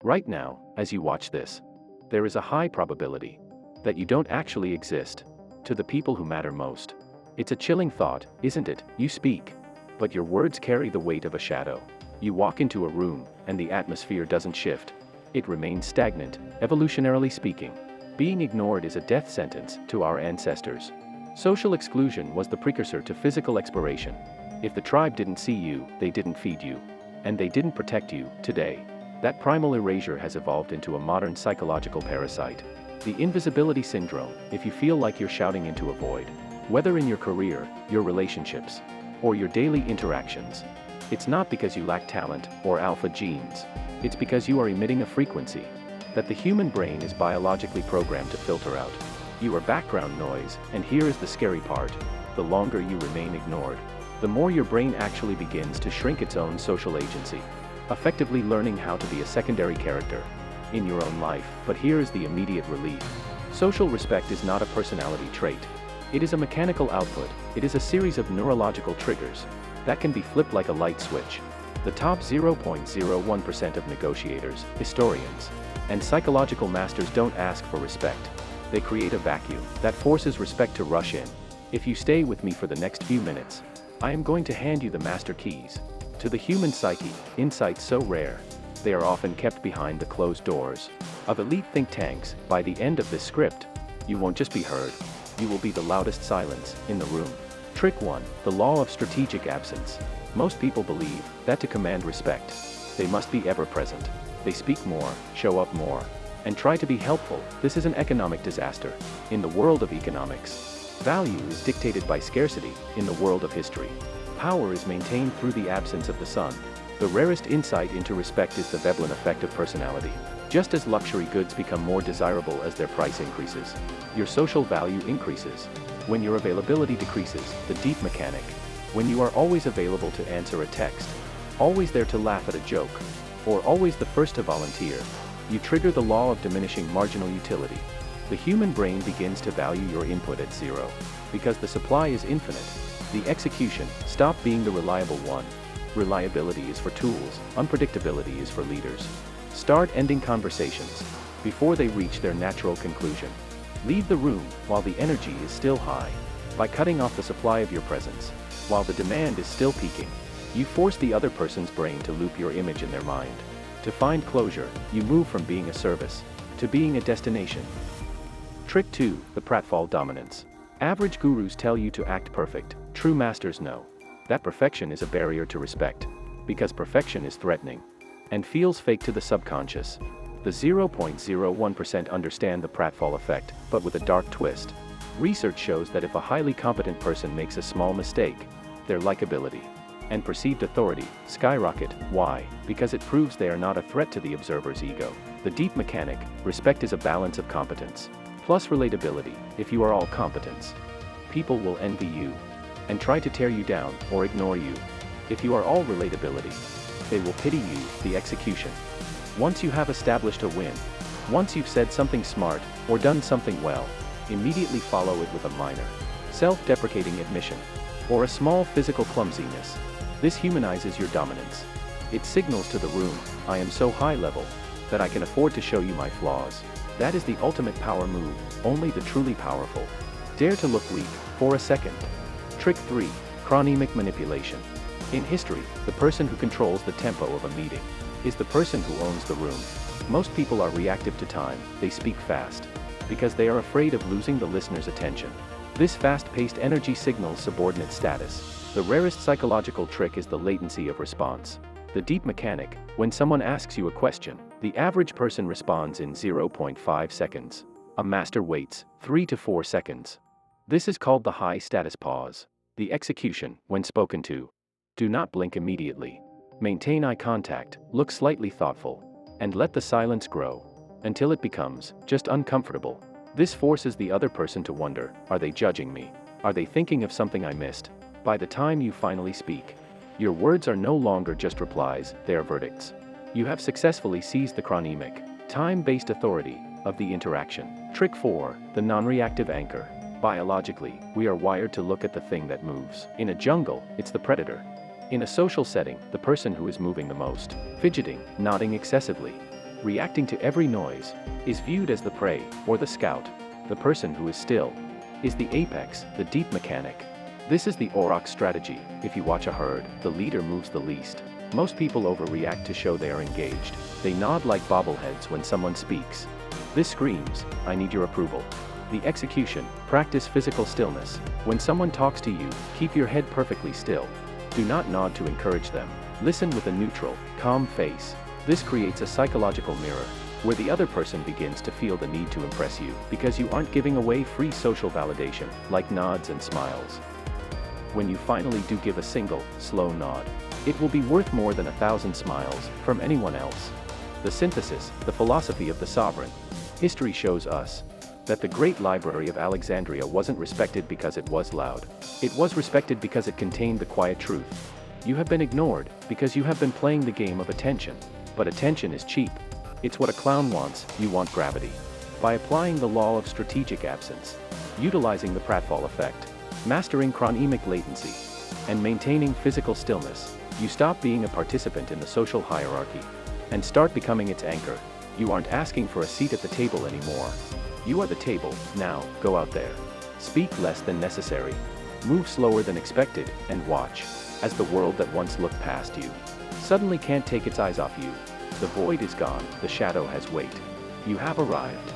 Right now, as you watch this, there is a high probability that you don't actually exist to the people who matter most. It's a chilling thought, isn't it? You speak, but your words carry the weight of a shadow. You walk into a room, and the atmosphere doesn't shift. It remains stagnant, evolutionarily speaking. Being ignored is a death sentence to our ancestors. Social exclusion was the precursor to physical exploration. If the tribe didn't see you, they didn't feed you. And they didn't protect you. Today, that primal erasure has evolved into a modern psychological parasite. The invisibility syndrome. If you feel like you're shouting into a void, whether in your career, your relationships, or your daily interactions, it's not because you lack talent or alpha genes. It's because you are emitting a frequency that the human brain is biologically programmed to filter out. You are background noise, and here is the scary part. The longer you remain ignored, the more your brain actually begins to shrink its own social agency, effectively learning how to be a secondary character in your own life. But here is the immediate relief. Social respect is not a personality trait. It is a mechanical output. It is a series of neurological triggers that can be flipped like a light switch. The top 0.01% of negotiators, historians, and psychological masters don't ask for respect. They create a vacuum that forces respect to rush in. If you stay with me for the next few minutes, I am going to hand you the master keys to the human psyche, insights so rare, they are often kept behind the closed doors of elite think tanks. By the end of this script, you won't just be heard, you will be the loudest silence in the room. Trick 1. The law of strategic absence. Most people believe that to command respect, they must be ever present. They speak more, show up more, and try to be helpful. This is an economic disaster. In the world of economics, value is dictated by scarcity. In the world of history, power is maintained through the absence of the sun. The rarest insight into respect is the Veblen effect of personality. Just as luxury goods become more desirable as their price increases, your social value increases. When your availability decreases, the deep mechanic. When you are always available to answer a text, always there to laugh at a joke, or always the first to volunteer, you trigger the law of diminishing marginal utility. The human brain begins to value your input at zero. Because the supply is infinite, the execution, stop being the reliable one. Reliability is for tools, unpredictability is for leaders. Start ending conversations before they reach their natural conclusion. Leave the room while the energy is still high. By cutting off the supply of your presence, while the demand is still peaking, you force the other person's brain to loop your image in their mind. To find closure, you move from being a service to being a destination. Trick 2. The pratfall dominance. Average gurus tell you to act perfect. True masters know that perfection is a barrier to respect, because perfection is threatening and feels fake to the subconscious. The 0.01% understand the pratfall effect, but with a dark twist. Research shows that if a highly competent person makes a small mistake, their likability and perceived authority skyrocket. Why? Because it proves they are not a threat to the observer's ego. The deep mechanic, respect is a balance of competence plus relatability. If you are all competence, people will envy you and try to tear you down or ignore you. If you are all relatability, they will pity you. The execution. Once you have established a win, once you've said something smart or done something well, immediately follow it with a minor, self-deprecating admission or a small physical clumsiness. This humanizes your dominance. It signals to the room, I am so high level that I can afford to show you my flaws. That is the ultimate power move. Only the truly powerful dare to look weak for a second. Trick 3. Chronemic manipulation. In history, the person who controls the tempo of a meeting is the person who owns the room. Most people are reactive to time. They speak fast because they are afraid of losing the listener's attention. This fast-paced energy signals subordinate status. The rarest psychological trick is the latency of response. The deep mechanic. When someone asks you a question, the average person responds in 0.5 seconds. A master waits 3 to 4 seconds. This is called the high-status pause. The execution. When spoken to, do not blink immediately. Maintain eye contact, look slightly thoughtful, and let the silence grow until it becomes just uncomfortable. This forces the other person to wonder, are they judging me? Are they thinking of something I missed? By the time you finally speak, your words are no longer just replies, they are verdicts. You have successfully seized the chronemic, time-based authority of the interaction. Trick 4. The non-reactive anchor. Biologically, we are wired to look at the thing that moves. In a jungle, it's the predator. In a social setting, the person who is moving the most, fidgeting, nodding excessively, reacting to every noise, is viewed as the prey, or the scout. The person who is still is the apex, the deep mechanic. This is the Aurochs strategy. If you watch a herd, the leader moves the least. Most people overreact to show they are engaged. They nod like bobbleheads when someone speaks. This screams, "I need your approval." The execution, practice physical stillness. When someone talks to you, keep your head perfectly still. Do not nod to encourage them. Listen with a neutral, calm face. This creates a psychological mirror, where the other person begins to feel the need to impress you, because you aren't giving away free social validation, like nods and smiles. When you finally do give a single, slow nod, it will be worth more than 1,000 smiles from anyone else. The synthesis, the philosophy of the sovereign. History shows us that the great library of Alexandria wasn't respected because it was loud. It was respected because it contained the quiet truth. You have been ignored because you have been playing the game of attention. But attention is cheap. It's what a clown wants. You want gravity. By applying the law of strategic absence, utilizing the pratfall effect, mastering chronemic latency, and maintaining physical stillness, you stop being a participant in the social hierarchy and start becoming its anchor. You aren't asking for a seat at the table anymore. You are the table. Now, go out there. Speak less than necessary. Move slower than expected, and watch as the world that once looked past you suddenly can't take its eyes off you. The void is gone, the shadow has weight. You have arrived.